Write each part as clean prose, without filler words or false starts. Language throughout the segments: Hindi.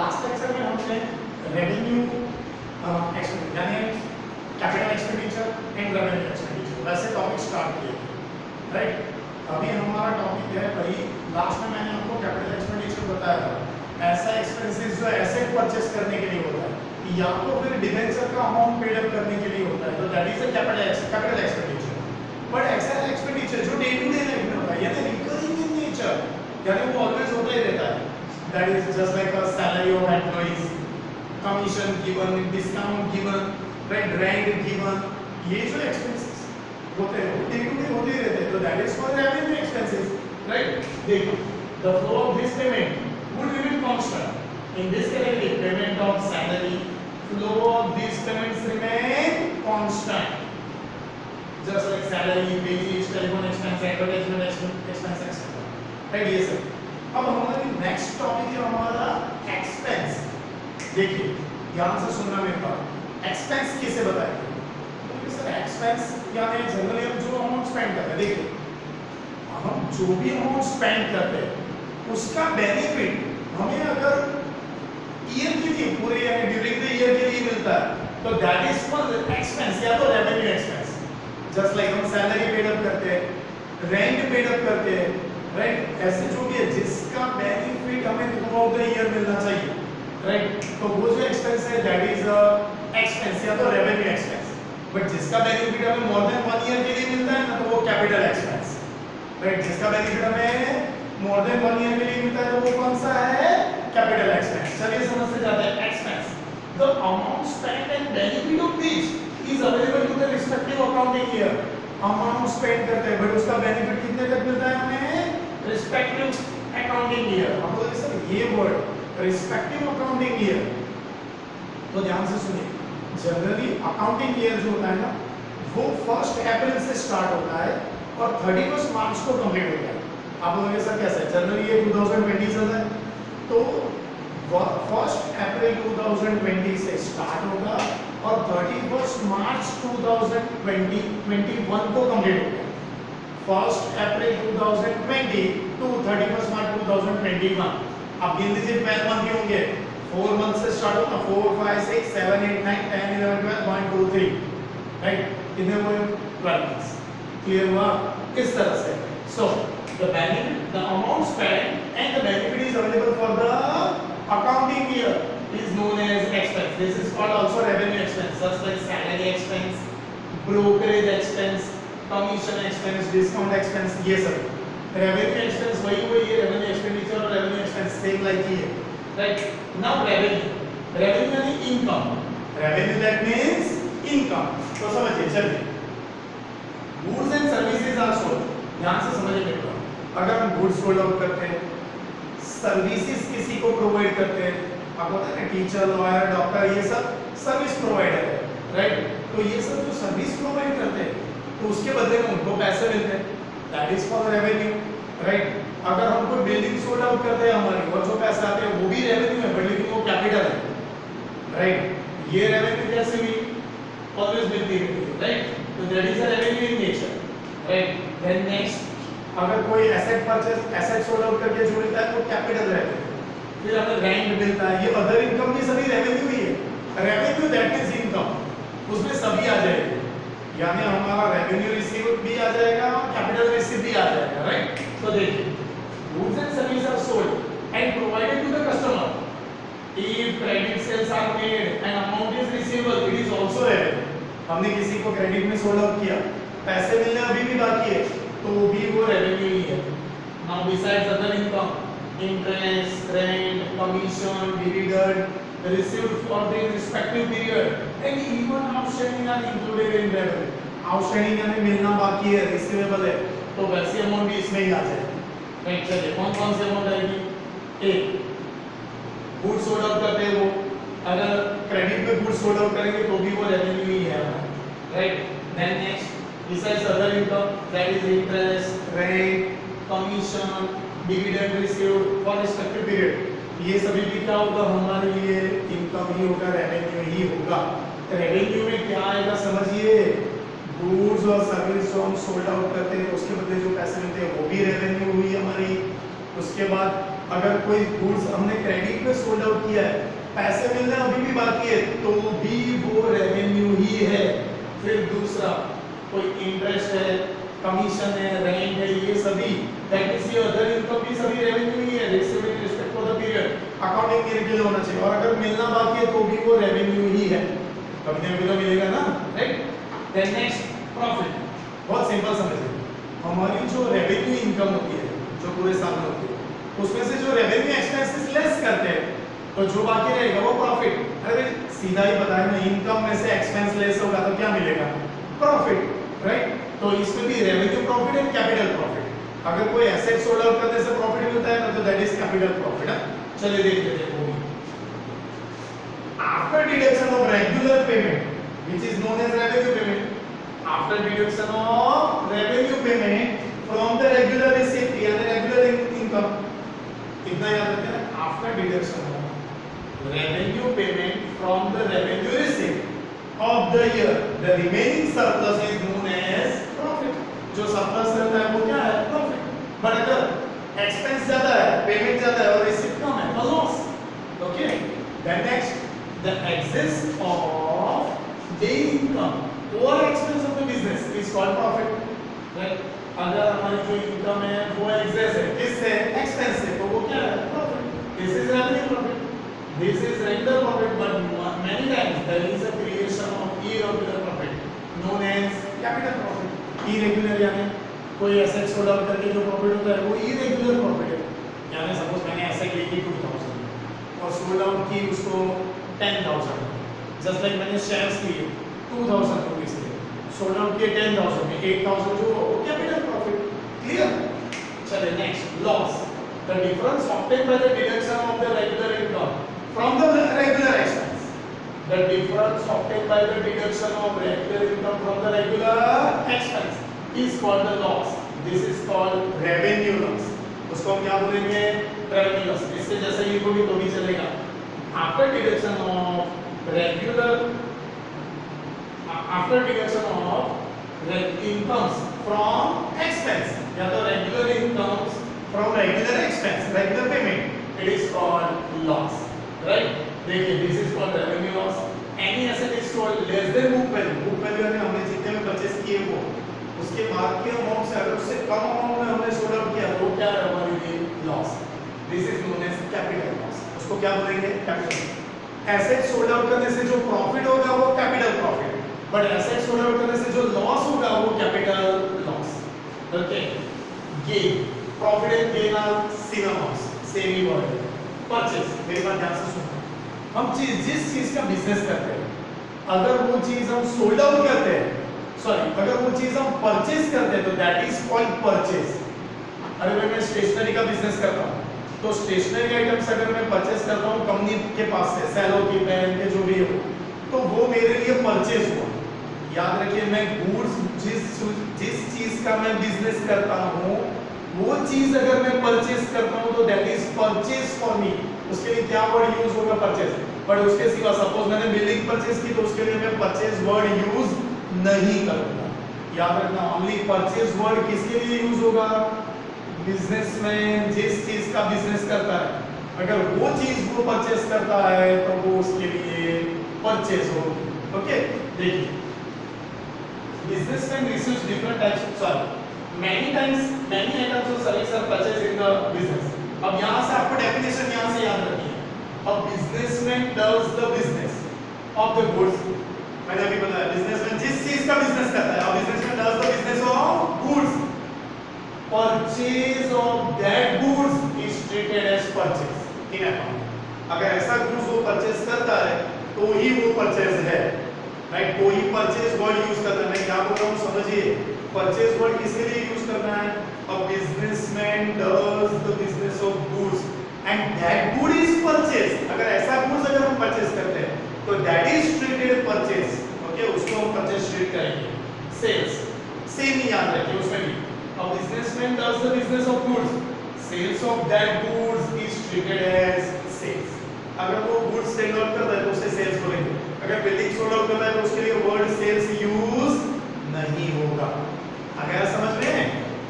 लास्ट लेक्चर में हमने रेवेन्यू यानी capital expenditure and revenue expenditure वैसे टॉपिक स्टार्ट किए, राइट। अभी हमारा टॉपिक है भाई, लास्ट में मैंने आपको कैपिटल एक्सपेंडिचर बताया था, ऐसा एक्सपेंसेस जो एसेट परचेस करने के लिए होता है या तो फिर डिबेंचर का अमाउंट पेड अप करने के लिए होता है, तो that is a capital expenditure. But ऐसा एक्सपेंडिचर जो डे टू डे लाइफ में होता है यानी रिकरिंग इन नेचर, यानी वो ऑलवेज होता ही रहता है, that is just like a salary of employees, commission given, discount given, rent given, ये जो एक्सपेंसेस होते हैं वो डे टू डे होते ही रहते हैं, तो that is for revenue expenses, right. देखो the flow of this payment would remain constant in this category, payment of salary, flow of these payments remain constant just like salary, wages, telephone expense, advertisement expense etc, right। ये सब अब हमारी नेक्स्ट टॉपिक है हमारा एक्सपेंस। देखिए ध्यान से सुनना मेरे बात, एक्सपेंस किसे बताएंगे, तो सर एक्सपेंस यानी जनरली हम जो अमाउंट स्पेंड करते हैं, देखिए हम जो भी अमाउंट स्पेंड करते हैं उसका बेनिफिट हमें अगर ईयर के लिए पूरे यानी ड्यूरिंग द ईयर के लिए मिलता है तो दैट इज कॉल्ड एक्सपेंस या तो रेवेन्यू एक्सपेंस। जस्ट लाइक हम सैलरी पेड अप करते हैं, रेंट पेड अप करते हैं, राइट। ऐसे जो भी है जिसका बेनिफिट हमें थ्रू आउट द ईयर मिलना चाहिए, राइट, तो वो जो एक्सपेंस है दैट इज एक्सपेंस या तो रेवेन्यू एक्सपेंस। बट जिसका बेनिफिट हमें मोर देन 1 ईयर के लिए मिलता है ना तो वो कैपिटल एक्सपेंस, राइट। जिसका बेनिफिट हमें मोर देन 1 ईयर के लिए मिलता है तो वो कौन सा है, कैपिटल एक्सपेंस। चलिए समझते जाते हैं expense. The amount spent and benefit of which is available to the respective accounting year. Amount spend करते हैं बट उसका बेनिफिट कितने तक मिलता है हमें, रिस्पेक्टिव अकाउंटिंग ईयर। अब बोलिए सर ये वर्ड रिस्पेक्टिव अकाउंटिंग ईयर, तो ध्यान से सुनिए, जनरली अकाउंटिंग ईयर जो होता है ना वो 1 अप्रैल से स्टार्ट होता है और 31 मार्च को कंप्लीट होता है। आप बोलोगे सर कैसे, जनरली ये 2020 चल रहा है तो 1 अप्रैल 2020 से स्टार्ट होगा और 31 मार्च 2021 को कंप्लीट होगा। 1 अप्रैल 2020 टू 31 मार्च 2021। अब गिन लीजिए 12 मंथ ही होंगे, 4 मंथ से स्टार्ट होगा, 4 5 6 7 8 9 10 11 12 1 2 3, राइट। कितने हुए, 12 मंथ्स। क्लियर हुआ इस तरह से। सो the benefit, the amount spent and the benefit is available for the accounting year is known as expense. This is called also revenue expense, such like salary expense, brokerage expense, commission expense, discount expense, ये सब revenue expense वही है, revenue expenditure और revenue expense same like ही है, right। Now revenue यानी income, revenue that means income। तो समझिए, चलिए goods and services are sold, ध्यान से समझिए मेरे को। अगर हम गुड्स सोल्ड आउट करते हैं, सर्विसेज किसी को प्रोवाइड करते हैं, आप होता है ना टीचर, लॉयर, डॉक्टर, ये सब सर्विस प्रोवाइडर है, राइट। तो ये सब जो सर्विस प्रोवाइड करते हैं तो उसके बदले में उनको पैसे मिलते हैं, that is for revenue, right. अगर हम कोई बिल्डिंग सोल्ड आउट करते हैं हमारी और जो पैसे आते हैं वो भी रेवेन्यू है बट लेकिन वो कैपिटल है, राइट। ये रेवेन्यू कैसे हुई, ऑलवेज मिलती है, राइट। तो that is a revenue in nature, right. Then next, अगर कोई asset purchase, asset sold out करके जो मिलता है वो कैपिटल रेवेन्यू। फिर हमें रेंट मिलता है, ये अदर इनकम भी सभी रेवेन्यू ही है। रेवेन्यू दैट इज इनकम, उसमें सभी आ जाएंगे, यानी हमारा रेवेन्यू रिसीव भी आ जाएगा और कैपिटल रिसीव भी आ जाएगा, राइट। तो देखिए goods and services are sold and provided to the customer. If credit sales are made and amount is receivable, it is also revenue. हमने किसी को क्रेडिट में सोल्ड आउट किया, पैसे मिलने अभी भी बाकी है तो भी वो रेवेन्यू ही है। Now besides other income, interest, rent, commission, dividend received for the respective period and even outstanding are included in revenue. Outstanding यानी मिलना बाकी है, रिसीवेबल है, तो वैसी अमाउंट भी इसमें ही आ जाएगी, राइट। चलिए कौन कौन सी अमाउंट आएगी, एक गुड्स सोल्ड आउट करते हैं वो, अगर क्रेडिट पे गुड्स सोल्ड आउट करेंगे तो भी वो रेवेन्यू ही है, right. Then next, besides other income, that is interest, rent, commission, dividend received for respective period, ये सभी भी क्या होगा हमारे लिए, इनकम ही होगा, रेवेन्यू ही होगा। रेवेन्यू में क्या आएगा समझिए, गुड्स और सर्विस जो हम सोल्ड आउट करते हैं उसके बदले जो पैसे मिलते हैं वो भी रेवेन्यू हुई हमारी। उसके बाद अगर कोई गुड्स हमने क्रेडिट पे सोल्ड आउट किया है, पैसे मिलने अभी भी बाकी है, तो भी वो रेवेन्यू ही है। फिर दूसरा कोई इंटरेस्ट है, कमीशन है, रेंट है, ये सभी that is your other income भी सभी रेवेन्यू ही है received in respect to the period, accounting period के लिए होना चाहिए। और अगर मिलना बाकी है तो भी वो रेवेन्यू ही है, कभी ना कभी तो मिलेगा ना, राइट। देन नेक्स्ट प्रॉफिट, बहुत सिंपल समझिए, हमारी जो रेवेन्यू इनकम होती है जो पूरे साल में होती है, उसमें से जो रेवेन्यू एक्सपेंसेस लेस करते हैं तो जो बाकी रहेगा वो प्रॉफिट। अरे सीधा ही पता है ना, इनकम में से एक्सपेंस लेस होगा तो क्या मिलेगा, प्रॉफिट, राइट। तो इसमें भी revenue profit and capital profit. अगर कोई एसेट सोल्ड आउट करने से प्रॉफिट मिलता है तो दैट इज कैपिटल प्रॉफिट। चलिए देख लेते हैं वो भी। After deduction of regular payment which is known as revenue payment, after deduction of revenue payment from the regular receipt यानी रेगुलर इनकम, कितना याद रखना है, after deduction of revenue payment from the revenue receipt of the year the remaining surplus is known as profit। जो surplus रहता है वो क्या है, profit। बट अगर expense ज्यादा है, payment ज्यादा है और receipt कम है तो loss। Okay, then next the excess of the income or expense of the business is called profit, right। अगर हमारी जो इनकम है वो excess है किससे, expense से, तो वो क्या है, profit। this is revenue profit, this is regular profit, but many times there is a creation of irregular profit known as capital profit। irregular यानी कोई एसेट सोल्ड आउट करके जो प्रॉफिट होता है वो irregular profit है। यानी सपोज मैंने एसेट ली थी 2000 और सोल्ड आउट की उसको 10,000, जस्ट लाइक मैंने शेयर्स लिए 2000 रुपीस के, सोल्ड आउट किए 10,000 में, 8,000 जो वो कैपिटल प्रॉफिट। क्लियर। चलिए next, loss, the difference obtained by the deduction of the regular income from the regular expense, the difference obtained by the deduction of regular income from the regular expense is called the loss। this is called revenue loss। उसको हम क्या बोलेंगे, revenue loss। इससे जैसे ये को भी तो भी चलेगा। after deduction of regular incomes from expense या तो regular incomes from regular expense, regular payment, it is called loss, right। देखिए this is called revenue loss। any asset is sold less than book value, book value यानी हमने जितने में परचेस किए वो उसके बाद के अमाउंट से अगर उससे कम अमाउंट में हमने सोल्ड आउट किया तो क्या है हमारे लिए, loss. this is known as capital loss। उसको क्या बोलेंगे, कैपिटल। एसेट सोल्ड आउट करने से जो प्रॉफिट होगा वो capital profit, but asset sold out करने से जो लॉस होगा वो capital loss. Okay, gain, profit and gain are synonyms, same ही वर्ड है। परचेज, मेरी बात ध्यान से सुनो, हम जिस चीज का बिजनेस करते हैं अगर वो चीज हम सोल्ड आउट करते हैं, सॉरी अगर वो चीज हम परचेज करते हैं तो दैट इज कॉल्ड परचेज। अरे भाई मैं स्टेशनरी का बिजनेस करता हूँ तो स्टेशनरी आइटम्स अगर मैं परचेज करता हूँ कंपनी के पास से, सेलो की, पेन के, जो भी हो, तो वो मेरे लिए परचेज हुआ। याद रखिए मैं गुड्स जिस चीज का मैं बिजनेस करता हूँ वो चीज अगर मैं परचेज करता हूँ तो that is purchase for me. उसके लिए क्या वर्ड यूज होगा, परचेज। बट उसके सिवा सपोज मैंने बिल्डिंग परचेज की तो उसके लिए मैं परचेज वर्ड यूज नहीं करूंगा। याद रखना ओनली परचेज वर्ड किसके लिए यूज होगा, बिजनेसमैन जिस चीज का बिजनेस करता है अगर वो चीज वो परचेज करता है तो वो उसके लिए परचेज होगी। ओके, देखिए businessman receives different types, sorry many times many items or services are purchased in the business। अब यहाँ से आपको डेफिनेशन यहाँ से याद रखनी है। A businessman does the business of the goods, मैंने अभी बताया बिजनेसमैन जिस चीज का बिजनेस करता है, a businessman does the business of goods, purchase of that goods is treated as purchase in account। अगर ऐसा goods वो परचेज करता है तो ही वो परचेज है, राइट। कोई परचेज वर्ड यूज करना है, मैं क्या बोल रहा हूँ समझिए, परचेज वर्ड किसके लिए यूज करना है, a businessman does the business of goods and that good is purchase. अगर ऐसा गुड्स अगर हम परचेज करते हैं तो that is treated purchase. Okay, उसको हम परचेज ट्रीट करेंगे। सेल्स, सेम ही याद रखिए उसमें भी, a businessman does the business of goods, sales of that goods is treated as sales. अगर वो गुड्स सेल आउट करता है तो उसे सेल्स बोलेंगे। अगर बिल्डिंग सोल्ड आउट करता है तो उसके लिए वर्ड सेल्स यूज नहीं होगा। अगर समझ में,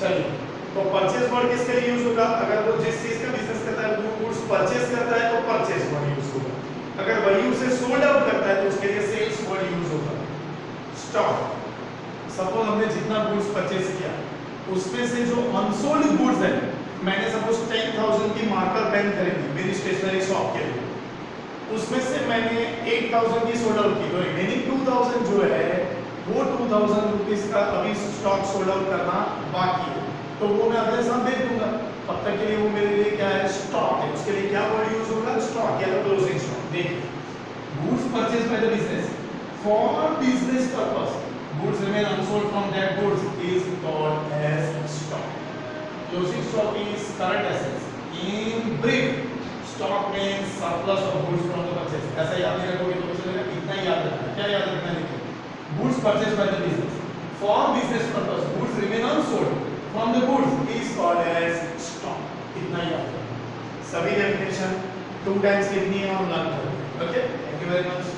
चलिए तो परचेज वर्ड किसके लिए यूज होगा, अगर वो जिस चीज का बिजनेस करता है, गुड्स परचेस करता है तो परचेस वर्ड यूज होगा। अगर वही उसे सोल्ड आउट करता है तो उसके लिए सेल्स वर्ड यूज होगा। स्टॉक, सपोज हमने जितना गुड्स परचेस किया उसमें से जो अनसोल्ड गुड्स है, मैंने सपोज 10,000 की मार्कर पेन खरीदी मेरी स्टेशनरी शॉप के लिए, उसमें से मैंने 8,000 की सोल्ड आउट की, तो रिमेनिंग 2,000 जो है वो 2,000 रुपीस का अभी स्टॉक सोल्ड आउट करना बाकी है, तो वो मैं अगले साल बेच दूंगा। तब तक के लिए वो मेरे लिए क्या है, स्टॉक है। उसके लिए क्या वर्ड यूज होगा, स्टॉक या क्लोजिंग स्टॉक। देखिए, goods purchase by the business for business purpose, goods remain unsold from that goods is called as stock. Closing stock is current assets. In brief, stock means surplus of goods from the purchase. ऐसा याद नहीं रखोगे तो चलेगा, इतना ही याद रखना। क्या याद रखना है, goods purchased by the business for business purpose, goods remain unsold from the goods is called as stock. इतना ही याद रखना। सभी डेफिनेशन 2 टाइम्स लिखनी है और लर्न करनी है। Okay, thank you very much.